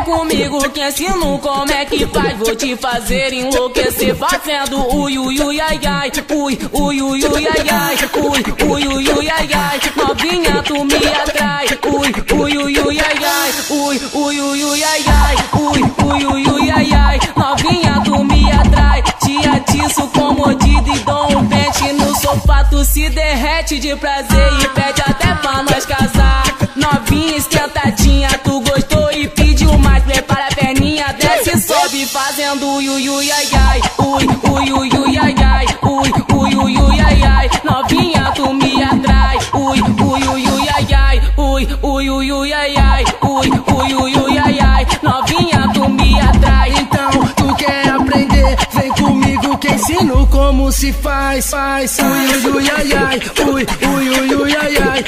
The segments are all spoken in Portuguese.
comigo que ensino como é que faz. Vou te fazer enlouquecer fazendo ui ui ui ai ai, ui ui ui ui ai ai, ui ui ui ui ai ai. Novinha tu me atrai, ui ui ui ui ai ai, ui ui ui ui ai ai, ui ui ui ui ai ai. Novinha tu me atrai, te atiço com mordida e dou um pente no sofá. Tu se derrete de prazer e pede até pra nós casar. Novinha esquentadinha, tu gostou e pediu mais. Prepara a perninha, desce e sobe fazendo ui ui ui ai ai, ui ui ui ui ai ai, ui ui ui ui ai ai. Novinha tu me atrai, ui ui ui ui ai ai, ui ui ui ui ai ai, ui ui ui ui ai ai. Novinha tu me atrai. Então tu quer aprender? Vem comigo que ensino como se faz. Ui ui ui ai ai, ui ui ui ui ai ai,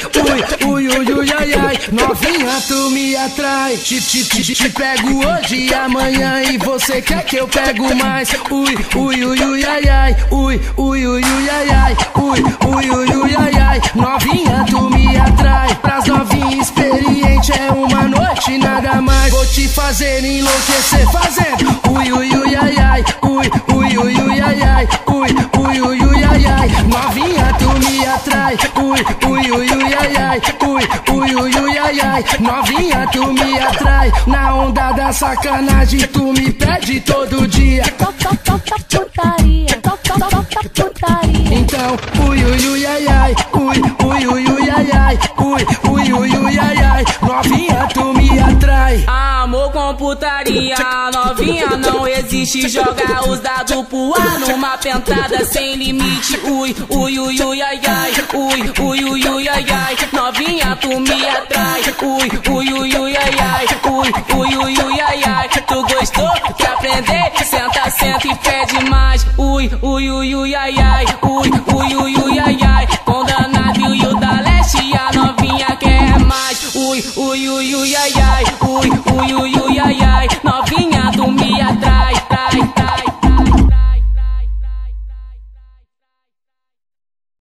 ui ui ui ui ai ai. Novinha tu me atrai. Te pego hoje e amanhã e você quer que eu pego mais. Ui ui ui ui ai ai, ui ui ui ui ai ai, ui ui ui ui ai ai. Novinha tu me atrai. Pras novinhas experiente é uma noite nada mais. Vou te fazer enlouquecer fazendo ui ui ui ai ai, ui ui ui ui ai ai, ui ui ui ui ai ai. Novinha tu me atrai, ui ui ui ui ai ai, ui ui ui ui ai ai. Novinha tu me atrai. Na onda da sacanagem tu me pede todo dia. Putaria, putaria. Então ui ui ui ai ai, ui ui ui ui ai ai, ui ui ui ui ai ai. Novinha tu me atrai. Amor com putaria, novinha não existe. Joga os dados pro ar numa pentada sem limite. Ui ui ui ui ai ai, ui ui ui ui ai ai. Novinha tu me atrai, ui ui ui ui ai ai, ui ui ui ui ai ai. Tu gostou? Quer aprender? Senta, senta e pede mais. Ui ui ui ui ai ai, ui ui ui ui ai ai. Com danado e o da leste a novinha quer mais. Ui ui ui ui ai ai, ui ui ui